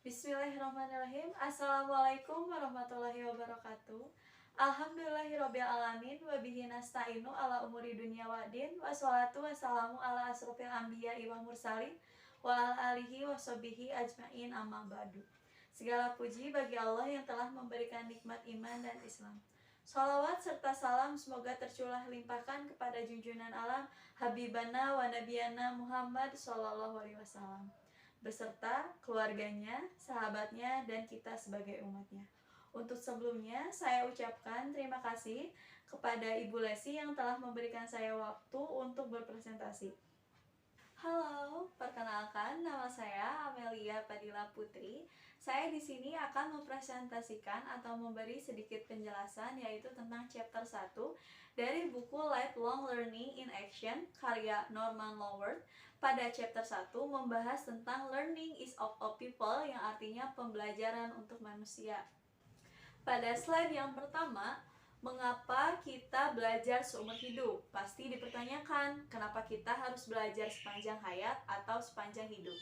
Bismillahirrahmanirrahim. Assalamualaikum warahmatullahi wabarakatuh. Alhamdulillahirabbil alamin wa bihi nasta'inu ala umuri dunya waddin wassalatu wassalamu ala asrofil anbiya'i wa mursalin wa ala alihi wa sahbihi ajmain amma ba'du. Segala puji bagi Allah yang telah memberikan nikmat iman dan Islam. Salawat serta salam semoga tercurah limpahkan kepada junjungan alam Habibana wa Nabiyana Muhammad sallallahu alaihi wasallam beserta keluarganya, sahabatnya, dan kita sebagai umatnya. Untuk sebelumnya, saya ucapkan terima kasih kepada Ibu Lesi yang telah memberikan saya waktu untuk berpresentasi. Halo, perkenalkan nama saya Amelia Padilla Putri. Saya di sini akan mempresentasikan atau memberi sedikit penjelasan yaitu tentang chapter 1 dari buku Lifelong Learning in Action karya Norman Lower. Pada chapter 1 membahas tentang learning is of all people yang artinya pembelajaran untuk manusia. Pada slide yang pertama, mengapa kita belajar seumur hidup? Pasti dipertanyakan, kenapa kita harus belajar sepanjang hayat atau sepanjang hidup?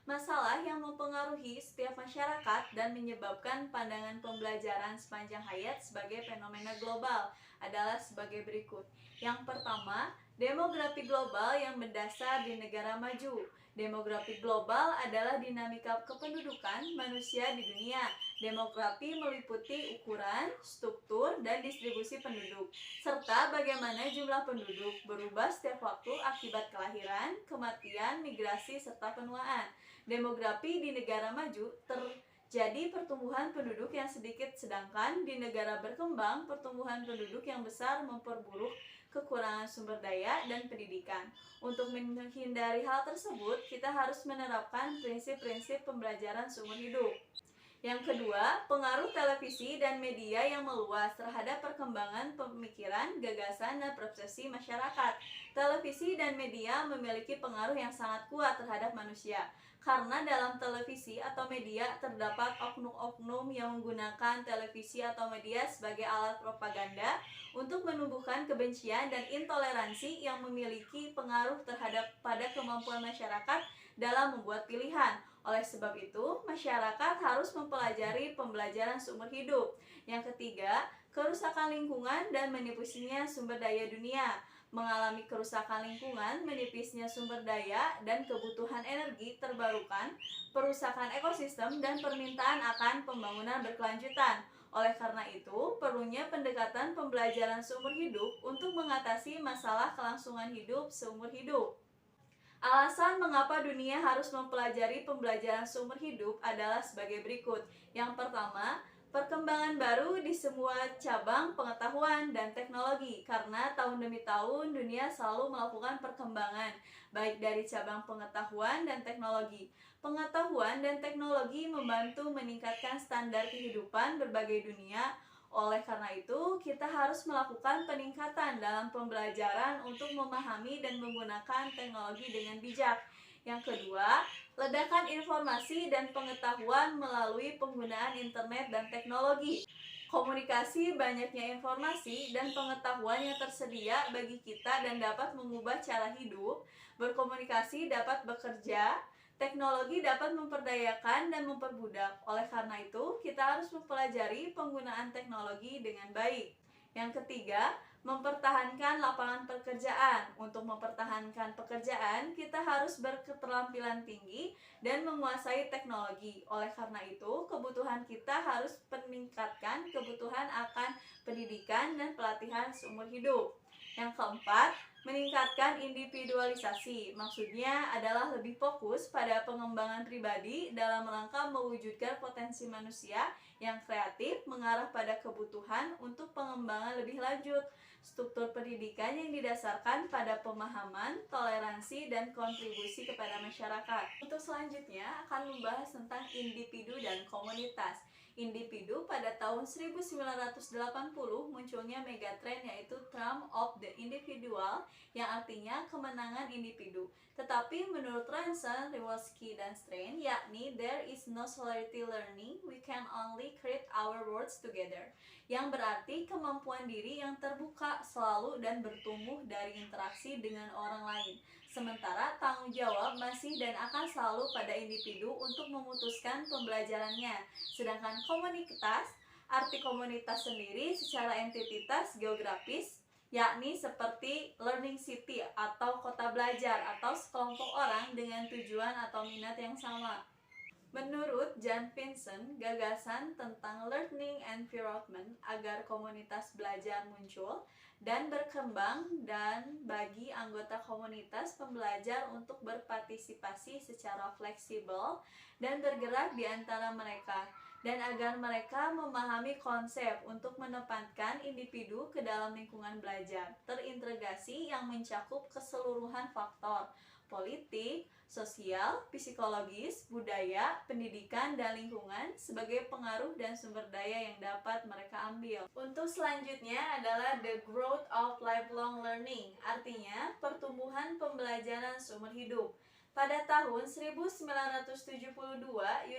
Masalah yang mempengaruhi setiap masyarakat dan menyebabkan pandangan pembelajaran sepanjang hayat sebagai fenomena global adalah sebagai berikut. Yang pertama, demografi global yang mendasar di negara maju. Demografi global adalah dinamika kependudukan manusia di dunia. Demografi meliputi ukuran, struktur, dan distribusi penduduk, serta bagaimana jumlah penduduk berubah setiap waktu akibat kelahiran, kematian, migrasi, serta penuaan. Demografi di negara maju terjadi pertumbuhan penduduk yang sedikit, sedangkan di negara berkembang pertumbuhan penduduk yang besar memperburuk kekurangan sumber daya dan pendidikan. Untuk menghindari hal tersebut, kita harus menerapkan prinsip-prinsip pembelajaran seumur hidup. Yang kedua, pengaruh televisi dan media yang meluas terhadap perkembangan pemikiran, gagasan, dan persepsi masyarakat. Televisi dan media memiliki pengaruh yang sangat kuat terhadap manusia, karena dalam televisi atau media terdapat oknum-oknum yang menggunakan televisi atau media sebagai alat propaganda untuk menumbuhkan kebencian dan intoleransi yang memiliki pengaruh terhadap pada kemampuan masyarakat dalam membuat pilihan. Oleh sebab itu, masyarakat harus mempelajari pembelajaran seumur hidup. Yang ketiga, kerusakan lingkungan dan menipisnya sumber daya dunia. Mengalami kerusakan lingkungan, menipisnya sumber daya, dan kebutuhan energi terbarukan, perusakan ekosistem, dan permintaan akan pembangunan berkelanjutan. Oleh karena itu, perlunya pendekatan pembelajaran seumur hidup untuk mengatasi masalah kelangsungan hidup seumur hidup. Alasan mengapa dunia harus mempelajari pembelajaran seumur hidup adalah sebagai berikut. Yang pertama, perkembangan baru di semua cabang pengetahuan dan teknologi, karena tahun demi tahun dunia selalu melakukan perkembangan, baik dari cabang pengetahuan dan teknologi. Pengetahuan dan teknologi membantu meningkatkan standar kehidupan berbagai dunia. Oleh karena itu, kita harus melakukan peningkatan dalam pembelajaran untuk memahami dan menggunakan teknologi dengan bijak. Yang kedua, ledakan informasi dan pengetahuan melalui penggunaan internet dan teknologi. Komunikasi, banyaknya informasi dan pengetahuan yang tersedia bagi kita dan dapat mengubah cara hidup. Berkomunikasi dapat bekerja. Teknologi dapat memperdayakan dan memperbudak. Oleh karena itu, kita harus mempelajari penggunaan teknologi dengan baik. Yang ketiga, mempertahankan lapangan pekerjaan. Untuk mempertahankan pekerjaan, kita harus berketerampilan tinggi dan menguasai teknologi. Oleh karena itu, kebutuhan kita harus meningkatkan kebutuhan akan pendidikan dan pelatihan seumur hidup. Yang keempat, meningkatkan individualisasi. Maksudnya adalah lebih fokus pada pengembangan pribadi dalam rangka mewujudkan potensi manusia yang kreatif mengarah pada kebutuhan untuk pengembangan lebih lanjut. Struktur pendidikan yang didasarkan pada pemahaman, toleransi, dan kontribusi kepada masyarakat. Untuk selanjutnya akan membahas tentang individu dan komunitas. Individu pada tahun 1980 munculnya megatrend yaitu Trump of the Individual yang artinya kemenangan individu. Tetapi menurut Ranson, Rewolski, dan Strain, yakni there is no solidarity learning, we can only create our worlds together, yang berarti kemampuan diri yang terbuka selalu dan bertumbuh dari interaksi dengan orang lain. Sementara tanggung jawab masih dan akan selalu pada individu untuk memutuskan pembelajarannya. Sedangkan komunitas, arti komunitas sendiri secara entitas geografis, yakni seperti learning city atau kota belajar atau sekelompok orang dengan tujuan atau minat yang sama. Menurut Jan Vincent, gagasan tentang learning environment agar komunitas belajar muncul dan berkembang dan bagi anggota komunitas pembelajar untuk berpartisipasi secara fleksibel dan bergerak di antara mereka dan agar mereka memahami konsep untuk menempatkan individu ke dalam lingkungan belajar terintegrasi yang mencakup keseluruhan faktor politik, sosial, psikologis, budaya, pendidikan, dan lingkungan sebagai pengaruh dan sumber daya yang dapat mereka ambil. Untuk selanjutnya adalah the growth of lifelong learning, artinya pertumbuhan pembelajaran seumur hidup. Pada tahun 1972,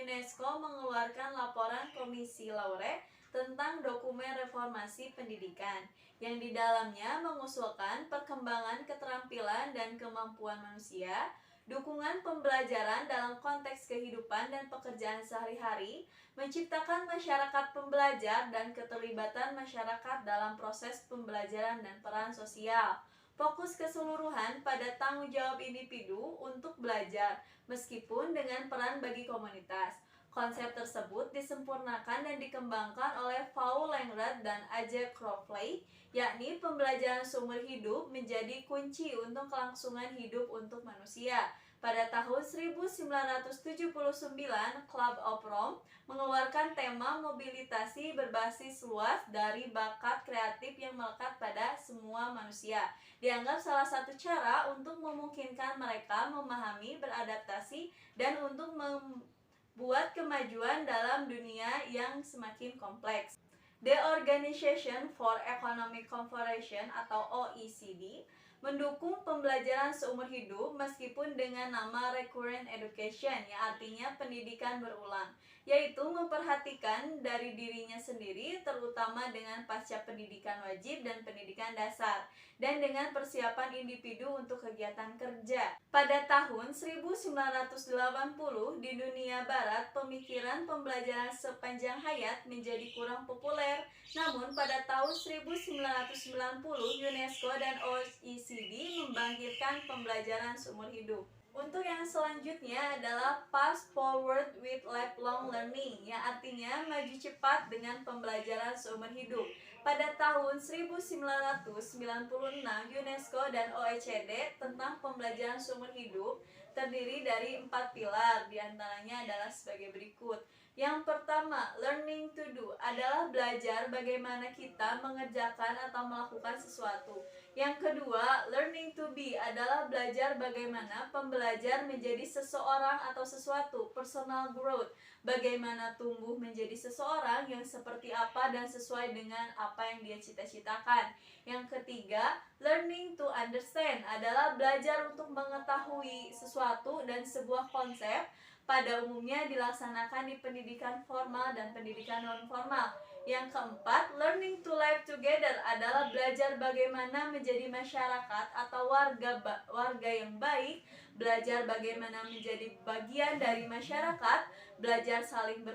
UNESCO mengeluarkan laporan Komisi Laure tentang dokumen reformasi pendidikan yang di dalamnya mengusulkan perkembangan keterampilan dan kemampuan manusia, dukungan pembelajaran dalam konteks kehidupan dan pekerjaan sehari-hari, menciptakan masyarakat pembelajar dan keterlibatan masyarakat dalam proses pembelajaran dan peran sosial. Fokus keseluruhan pada tanggung jawab individu untuk belajar, meskipun dengan peran bagi komunitas. Konsep tersebut disempurnakan dan dikembangkan oleh Paul Langrad dan A.J. Crowley, yakni pembelajaran seumur hidup menjadi kunci untuk kelangsungan hidup untuk manusia. Pada tahun 1979, Club of Rome mengeluarkan tema mobilitasi berbasis luas dari bakat kreatif yang melekat pada semua manusia. Dianggap salah satu cara untuk memungkinkan mereka memahami, beradaptasi, dan untuk buat kemajuan dalam dunia yang semakin kompleks. The Organization for Economic Cooperation atau OECD mendukung pembelajaran seumur hidup meskipun dengan nama Recurrent Education yang artinya pendidikan berulang, yaitu memperhatikan dari dirinya sendiri terutama dengan pasca pendidikan wajib dan pendidikan dasar dan dengan persiapan individu untuk kegiatan kerja. Pada tahun 1980 di dunia barat pemikiran pembelajaran sepanjang hayat menjadi kurang populer. Namun pada tahun 1990 UNESCO dan OECD membangkitkan pembelajaran seumur hidup. Untuk yang selanjutnya adalah fast forward with lifelong learning, yang artinya maju cepat dengan pembelajaran seumur hidup. Pada tahun 1996 UNESCO dan OECD tentang pembelajaran seumur hidup terdiri dari 4 pilar, diantaranya adalah sebagai berikut. Yang pertama, learning to do adalah belajar bagaimana kita mengerjakan atau melakukan sesuatu. Yang kedua, learning to be adalah belajar bagaimana pembelajar menjadi seseorang atau sesuatu, personal growth. Bagaimana tumbuh menjadi seseorang yang seperti apa dan sesuai dengan apa yang dia cita-citakan. Yang ketiga, learning to understand adalah belajar untuk mengetahui sesuatu dan sebuah konsep pada umumnya dilaksanakan di pendidikan formal dan pendidikan non-formal. Yang keempat, learning to live together adalah belajar bagaimana menjadi masyarakat atau warga yang baik, belajar bagaimana menjadi bagian dari masyarakat, belajar saling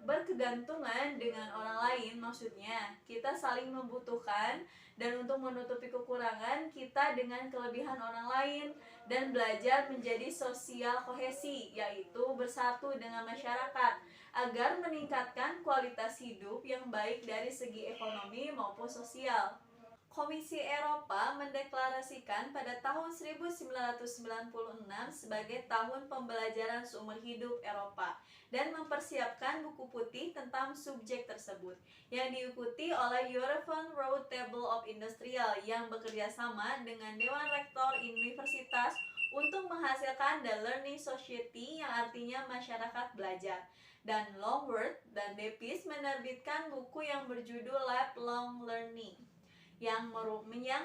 berkegantungan dengan orang lain, maksudnya kita saling membutuhkan dan untuk menutupi kekurangan kita dengan kelebihan orang lain, dan belajar menjadi sosial kohesi, yaitu bersatu dengan masyarakat agar meningkatkan kualitas hidup yang baik dari segi ekonomi maupun sosial. Komisi Eropa mendeklarasikan pada tahun 1996 sebagai Tahun Pembelajaran Seumur Hidup Eropa dan mempersiapkan buku putih tentang subjek tersebut yang diikuti oleh European Round Table of Industrial yang bekerja sama dengan Dewan Rektor Universitas untuk menghasilkan The Learning Society yang artinya masyarakat belajar. Dan Longworth dan Davies menerbitkan buku yang berjudul Lifelong Learning yang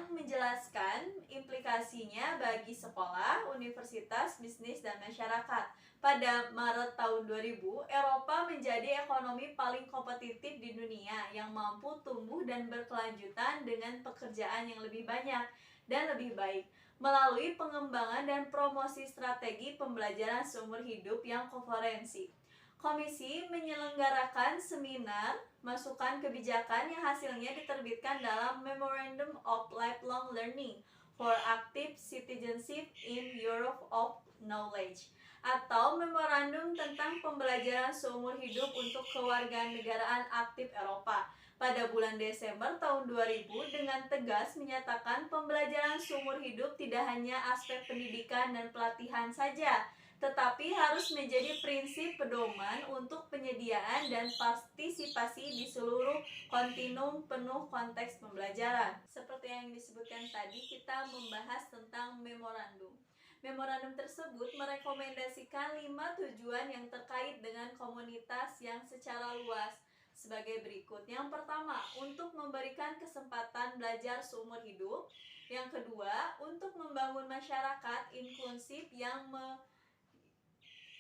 menjelaskan implikasinya bagi sekolah, universitas, bisnis, dan masyarakat. Pada Maret tahun 2000, Eropa menjadi ekonomi paling kompetitif di dunia yang mampu tumbuh dan berkelanjutan dengan pekerjaan yang lebih banyak dan lebih baik. melalui pengembangan dan promosi strategi pembelajaran seumur hidup yang koferensi. Komisi menyelenggarakan seminar, masukan kebijakan yang hasilnya diterbitkan dalam Memorandum of Lifelong Learning for Active Citizenship in Europe of Knowledge atau Memorandum tentang Pembelajaran Seumur Hidup untuk Kewarganegaraan Aktif Eropa pada bulan Desember tahun 2000 dengan tegas menyatakan pembelajaran seumur hidup tidak hanya aspek pendidikan dan pelatihan saja, tetapi harus menjadi prinsip pedoman untuk penyediaan dan partisipasi di seluruh kontinum penuh konteks pembelajaran. Seperti yang disebutkan tadi, kita membahas tentang memorandum. Memorandum tersebut merekomendasikan 5 tujuan yang terkait dengan komunitas yang secara luas sebagai berikut. Yang pertama, untuk memberikan kesempatan belajar seumur hidup. Yang kedua, untuk membangun masyarakat inklusif yang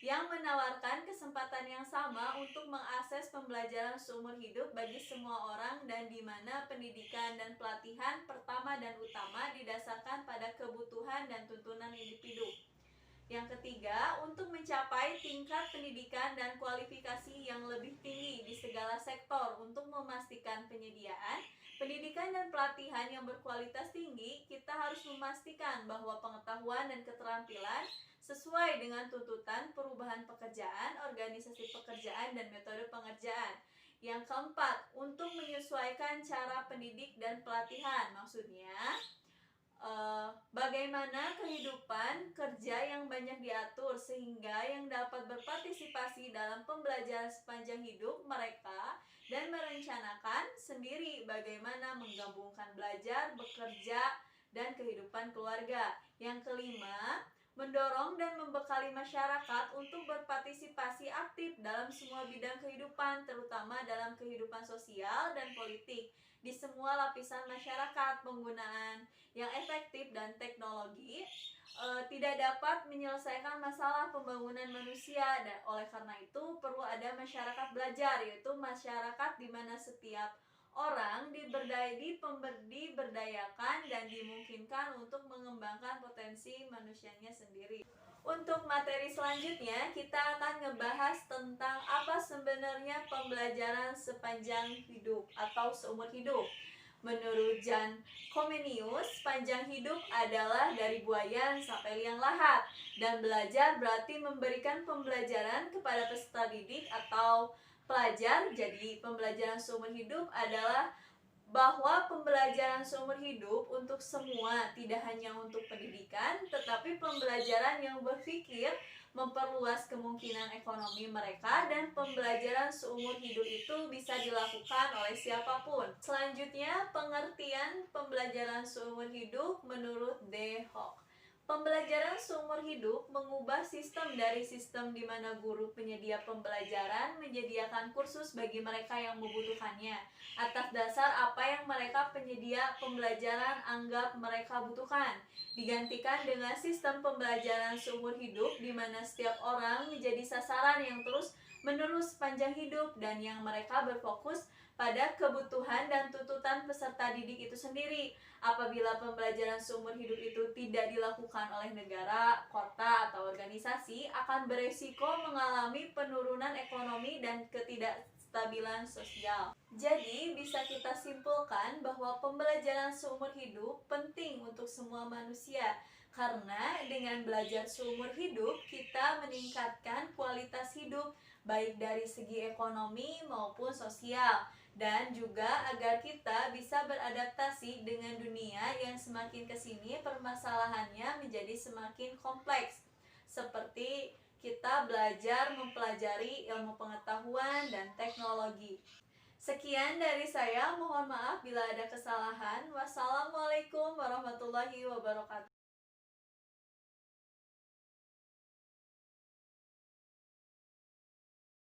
menawarkan kesempatan yang sama untuk mengakses pembelajaran seumur hidup bagi semua orang dan di mana pendidikan dan pelatihan pertama dan utama didasarkan pada kebutuhan dan tuntunan individu. Yang ketiga, untuk mencapai tingkat pendidikan dan kualifikasi yang lebih tinggi di segala sektor untuk memastikan penyediaan pendidikan dan pelatihan yang berkualitas tinggi, kita harus memastikan bahwa pengetahuan dan keterampilan sesuai dengan tuntutan perubahan pekerjaan, organisasi pekerjaan, dan metode pengerjaan. Yang keempat, untuk menyesuaikan cara pendidik dan pelatihan, maksudnya bagaimana kehidupan kerja yang banyak diatur sehingga yang dapat berpartisipasi dalam pembelajaran sepanjang hidup mereka dan merencanakan sendiri bagaimana menggabungkan belajar, bekerja, dan kehidupan keluarga. Yang kelima, mendorong dan membekali masyarakat untuk berpartisipasi aktif dalam semua bidang kehidupan, terutama dalam kehidupan sosial dan politik di semua lapisan masyarakat. Penggunaan yang efektif dan teknologi tidak dapat menyelesaikan masalah pembangunan manusia, dan oleh karena itu perlu ada masyarakat belajar, yaitu masyarakat di mana setiap orang diberdayakan dan dimungkinkan untuk mengembangkan potensi manusianya sendiri. Untuk materi selanjutnya, kita akan ngebahas tentang apa sebenarnya pembelajaran sepanjang hidup atau seumur hidup. Menurut Jan Comenius, panjang hidup adalah dari buaya sampai liang lahat. Dan belajar berarti memberikan pembelajaran kepada peserta didik atau pelajar. Jadi pembelajaran seumur hidup adalah bahwa pembelajaran seumur hidup untuk semua, tidak hanya untuk pendidikan, tetapi pembelajaran yang berpikir memperluas kemungkinan ekonomi mereka, dan pembelajaran seumur hidup itu bisa dilakukan oleh siapapun. Selanjutnya, pengertian pembelajaran seumur hidup menurut De Hoek. Pembelajaran seumur hidup mengubah sistem dari sistem di mana guru penyedia pembelajaran menyediakan kursus bagi mereka yang membutuhkannya atas dasar apa yang mereka penyedia pembelajaran anggap mereka butuhkan, digantikan dengan sistem pembelajaran seumur hidup di mana setiap orang menjadi sasaran yang terus menerus sepanjang hidup dan yang mereka berfokus pada kebutuhan dan tuntutan peserta didik itu sendiri. Apabila pembelajaran seumur hidup itu tidak dilakukan oleh negara, kota, atau organisasi, akan beresiko mengalami penurunan ekonomi dan ketidakstabilan sosial. Jadi, bisa kita simpulkan bahwa pembelajaran seumur hidup penting untuk semua manusia, karena dengan belajar seumur hidup, kita meningkatkan kualitas hidup, baik dari segi ekonomi maupun sosial, dan juga agar kita bisa beradaptasi dengan dunia yang semakin kesini permasalahannya menjadi semakin kompleks, seperti kita belajar mempelajari ilmu pengetahuan dan teknologi. Sekian dari saya, mohon maaf bila ada kesalahan. Wassalamualaikum warahmatullahi wabarakatuh.